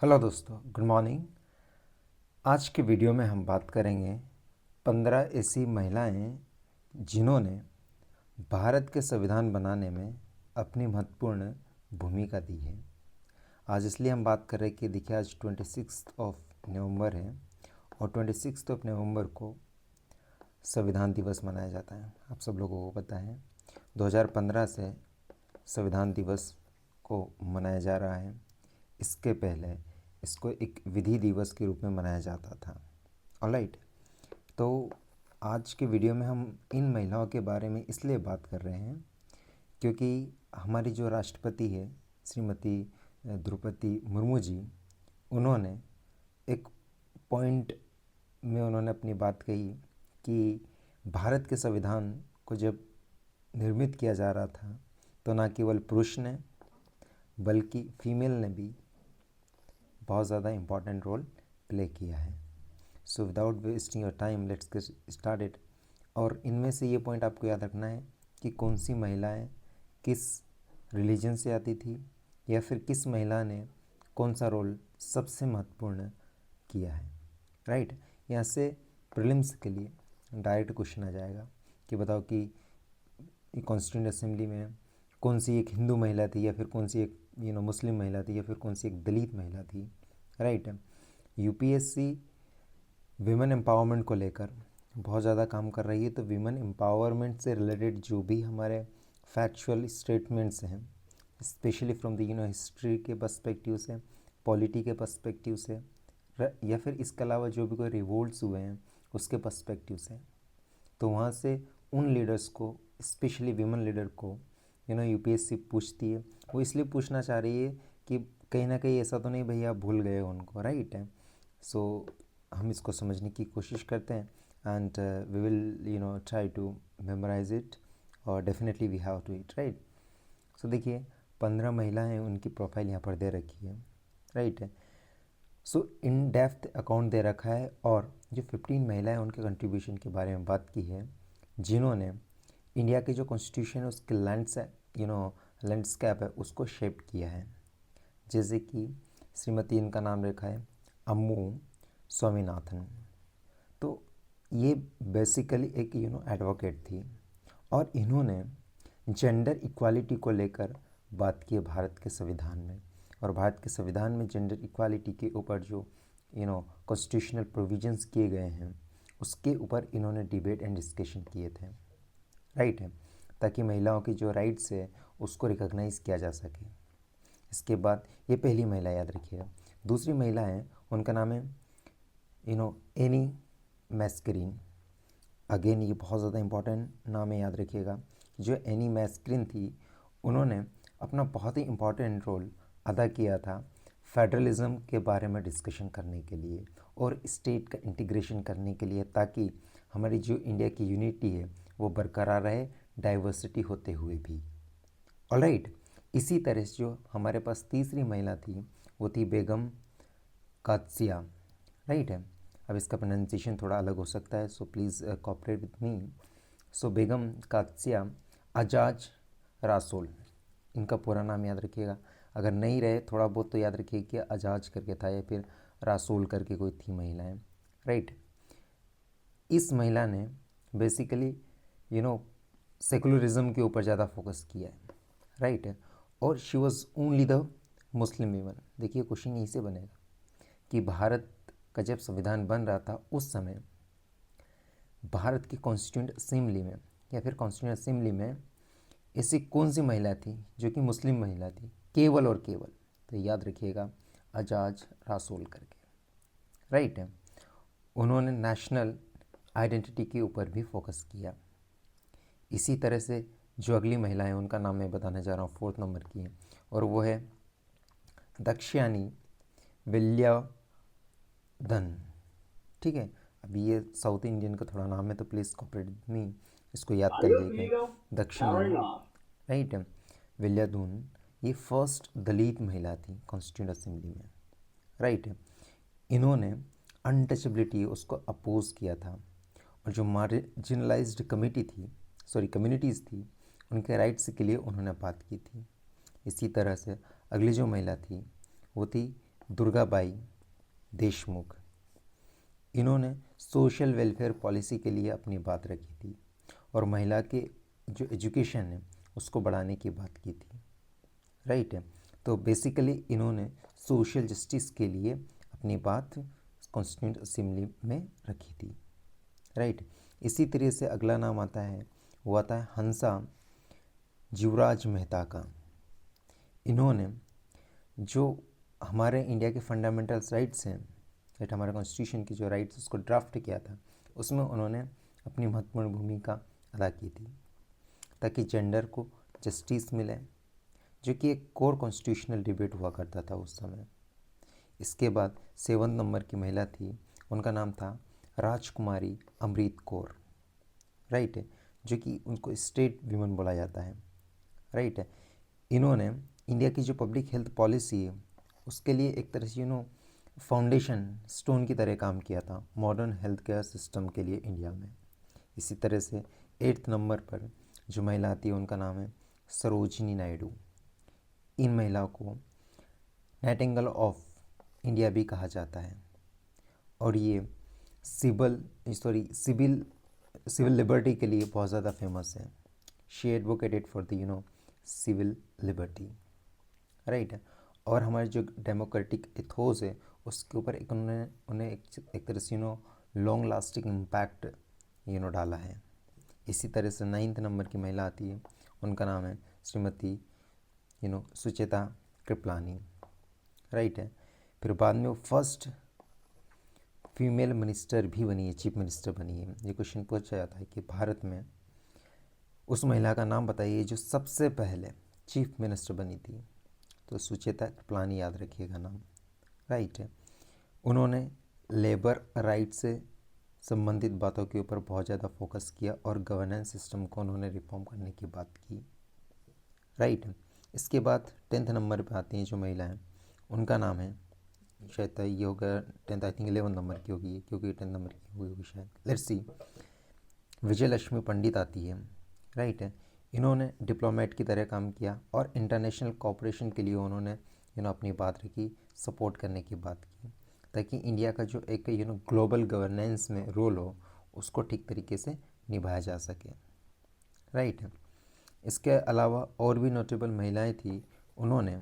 Hello दोस्तों, good morning. आज के वीडियो में हम बात करेंगे 15 ऐसी महिलाएं जिन्होंने भारत के संविधान बनाने में अपनी महत्वपूर्ण भूमिका दी है। आज इसलिए हम बात कर रहे हैं कि देखिए आज 26 नवंबर है और 26 नवंबर को संविधान दिवस मनाया जाता है। आप सब लोगों को पता है 2015 से संविधान दिवस को मनाया जा रहा है। इसके पहले इसको एक विधि दिवस के रूप में मनाया जाता था। ऑलराइट, तो आज के वीडियो में हम इन महिलाओं के बारे में इसलिए बात कर रहे हैं क्योंकि हमारी जो राष्ट्रपति है श्रीमती द्रौपदी मुर्मू जी, उन्होंने एक पॉइंट में उन्होंने अपनी बात कही कि भारत के संविधान को जब निर्मित किया जा रहा था तो ना केवल पुरुष ने बल्कि फीमेल ने भी बहुत ज़्यादा इम्पॉर्टेंट रोल प्ले किया है। So without wasting your time let's get started. और इनमें से ये पॉइंट आपको याद रखना है कि कौन सी महिलाएं किस रिलीजन से आती थी या फिर किस महिला ने कौन सा रोल सबसे महत्वपूर्ण किया है। राइट, यहाँ से प्रीलिम्स के लिए डायरेक्ट क्वेश्चन आ जाएगा कि बताओ कि कॉन्स्टिट्यूंट असेंबली में कौन सी एक हिंदू महिला थी या फिर कौन सी एक मुस्लिम महिला थी या फिर कौन सी एक दलित महिला थी। राइट, यूपीएससी विमेन एम्पावरमेंट को लेकर बहुत ज़्यादा काम कर रही है। तो विमेन एम्पावरमेंट से रिलेटेड जो भी हमारे फैक्चुअल स्टेटमेंट्स हैं, स्पेशली फ्रॉम द हिस्ट्री के पर्सपेक्टिव से, पॉलिटी के पर्सपेक्टिव से, या फिर इसके अलावा जो भी कोई रिवोल्ट्स हुए हैं उसके पर्सपेक्टिव से, तो वहाँ से उन लीडर्स को, स्पेशली विमेन लीडर को यूपीएससी पूछती है। वो इसलिए पूछना चाह रही है कि कहीं ना कहीं ऐसा तो नहीं भैया आप भूल गए हो उनको। राइट है, सो हम इसको समझने की कोशिश करते हैं and we will try to memorise it और definitely we have to it. Right, so देखिए 15 महिलाएं, उनकी प्रोफाइल यहाँ पर दे रखी है। राइट है, सो इन डेप्थ अकाउंट दे रखा है और जो 15 महिलाएं उनके कंट्रीब्यूशन के बारे में बात की है जिन्होंने इंडिया की जो कॉन्स्टिट्यूशन है उसके लैंडस्केप है उसको शेप किया है। जैसे कि श्रीमती, इनका नाम रखा है अम्मू स्वामीनाथन। तो ये बेसिकली एक एडवोकेट थी और इन्होंने जेंडर इक्वालिटी को लेकर बात की है भारत के संविधान में। और भारत के संविधान में जेंडर इक्वालिटी के ऊपर जो कॉन्स्टिट्यूशनल प्रोविजंस किए गए हैं उसके ऊपर इन्होंने डिबेट एंड डिस्कशन किए थे। राइट है, ताकि महिलाओं की जो राइट्स है उसको रिकॉग्नाइज़ किया जा सके। इसके बाद ये पहली महिला याद रखिएगा। दूसरी महिला है, उनका नाम है एनी मैस्करीन। अगेन ये बहुत ज़्यादा इम्पॉर्टेंट नाम है, याद रखिएगा। जो एनी मैस्करीन थी उन्होंने अपना बहुत ही इम्पॉर्टेंट रोल अदा किया था फेडरलिज़म के बारे में डिस्कशन करने के लिए और स्टेट का इंटीग्रेशन करने के लिए, ताकि हमारी जो इंडिया की यूनिटी है वो बरकरार रहे डाइवर्सिटी होते हुए भी। ऑलराइट, इसी तरह से जो हमारे पास तीसरी महिला थी वो थी बेगम कादसिया। राइट है, अब इसका प्रोनाउंसिएशन थोड़ा अलग हो सकता है, so please cooperate with me. So Begum Qudsia Aijaz Rasool, इनका पूरा नाम याद रखिएगा। अगर नहीं रहे थोड़ा बहुत तो याद रखिए कि अजाज करके था या फिर रासोल करके कोई थी महिलाएं। राइट, इस महिला ने बेसिकली सेकुलरिज्म के ऊपर ज़्यादा फोकस किया है। राइट है, और she was only the Muslim women. देखिए क्वेश्चन यहीं से बनेगा कि भारत का जब संविधान बन रहा था उस समय भारत की कॉन्स्टिट्यूंट असेंबली में या फिर कॉन्स्टिट्यूंट असेंबली में ऐसी कौन सी महिला थी जो कि मुस्लिम महिला थी, केवल और केवल। तो याद रखिएगा अजाज रासोल करके। राइट है, उन्होंने नेशनल आइडेंटिटी के ऊपर भी फोकस किया। इसी तरह से जो अगली महिला है उनका नाम मैं बताने जा रहा हूँ, 4th नंबर की है, और वो है दक्षयानी विल्यधन। ठीक है, अभी ये साउथ इंडियन का थोड़ा नाम है तो प्लीज़ कोऑपरेट विद मी, इसको याद कर लीजिएगा। दक्षिणी, राइट, विल्यधन ये फर्स्ट दलित महिला थी कॉन्स्टिट्यूंट असेंबली में। राइट, इन्होंने अनटचेबिलिटी उसको अपोज किया था और जो मार्जिनलाइज्ड कम्युनिटीज़ थी उनके राइट्स के लिए उन्होंने बात की थी। इसी तरह से अगली जो महिला थी वो थी दुर्गाबाई देशमुख। इन्होंने सोशल वेलफेयर पॉलिसी के लिए अपनी बात रखी थी और महिला के जो एजुकेशन है उसको बढ़ाने की बात की थी, राइट है। तो बेसिकली इन्होंने सोशल जस्टिस के लिए अपनी बात कॉन्स्टिट्यूंट असेंबली में रखी थी, राइट। इसी तरह से अगला नाम आता है, वो आता है हंसा जीवराज मेहता का। इन्होंने जो हमारे इंडिया के फंडामेंटल्स राइट्स हैं, राइट, हमारे कॉन्स्टिट्यूशन की जो राइट्स उसको ड्राफ्ट किया था, उसमें उन्होंने अपनी महत्वपूर्ण भूमिका अदा की थी ताकि जेंडर को जस्टिस मिले, जो कि एक कोर कॉन्स्टिट्यूशनल डिबेट हुआ करता था उस समय। इसके बाद 7 नंबर की महिला थी, उनका नाम था राजकुमारी अमृत कौर, राइट है, जो कि उनको स्टेट वीमेन बोला जाता है, राइट है। इन्होंने इंडिया की जो पब्लिक हेल्थ पॉलिसी है उसके लिए एक तरह से फाउंडेशन स्टोन की तरह काम किया था मॉडर्न हेल्थ केयर सिस्टम के लिए इंडिया में। इसी तरह से 8 नंबर पर जो महिला आती है उनका नाम है सरोजिनी नायडू। इन महिलाओं को नाइटिंगेल ऑफ इंडिया भी कहा जाता है और ये सिविल लिबर्टी के लिए बहुत ज़्यादा फेमस है। She advocated for the civil liberty, right. और हमारे जो डेमोक्रेटिक इथोस है उसके ऊपर एक उन्हें एक तरह से लॉन्ग लास्टिंग इम्पैक्ट डाला है। इसी तरह से 9 नंबर की महिला आती है, उनका नाम है श्रीमती सुचेता कृपलानी, राइट है। फिर बाद में वो फर्स्ट फीमेल मिनिस्टर भी बनी है, चीफ मिनिस्टर बनी है। ये क्वेश्चन पूछा जाता है कि भारत में उस महिला का नाम बताइए जो सबसे पहले चीफ मिनिस्टर बनी थी, तो सुचेता कृपलानी याद रखिएगा नाम, राइट है। उन्होंने लेबर राइट से संबंधित बातों के ऊपर बहुत ज़्यादा फोकस किया और गवर्नेंस सिस्टम को उन्होंने रिफॉर्म करने की बात की, राइट है। इसके बाद 10th नंबर पे आती हैं जो महिला हैं, उनका नाम है, शायद ये होगा 10th, आई थिंक 11 नंबर की होगी क्योंकि 10 नंबर की हुई होगी शायद, लेट्स सी। विजय लक्ष्मी पंडित आती है, राइट है। इन्होंने डिप्लोमेट की तरह काम किया और इंटरनेशनल कोऑपरेशन के लिए उन्होंने अपनी बात रखी, सपोर्ट करने की बात की ताकि इंडिया का जो एक ग्लोबल गवर्नेंस में रोल हो उसको ठीक तरीके से निभाया जा सके, राइट है। इसके अलावा और भी नोटेबल महिलाएं थी, उन्होंने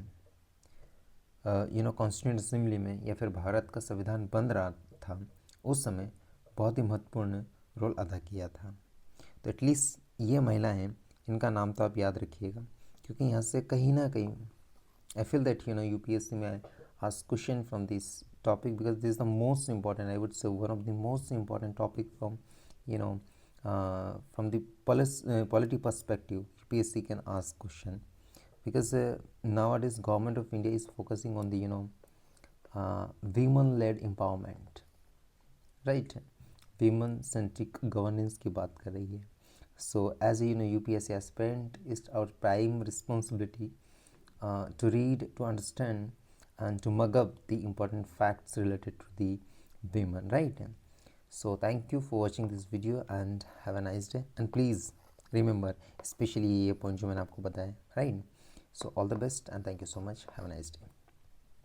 कॉन्स्टिट्यूंट असेंबली में या फिर भारत का संविधान बन रहा था उस समय बहुत ही महत्वपूर्ण रोल अदा किया था। तो एटलीस्ट ये महिला हैं, इनका नाम तो आप याद रखिएगा क्योंकि यहाँ से कहीं ना कहीं आई फील दैट यूपीएससी में ask question from this topic because this is the most important, I would say one of the most important topic from from the polity perspective. UPSC can ask question because nowadays government of India is focusing on the women led empowerment, right, women centric governance की बात कर रही है। So as a UPSC aspirant, it's our prime responsibility to read, to understand and to mug up the important facts related to the women, right? So thank you for watching this video and have a nice day, and please remember especially ये point जो मैंने आपको बताया, right? So all the best and thank you so much, have a nice day.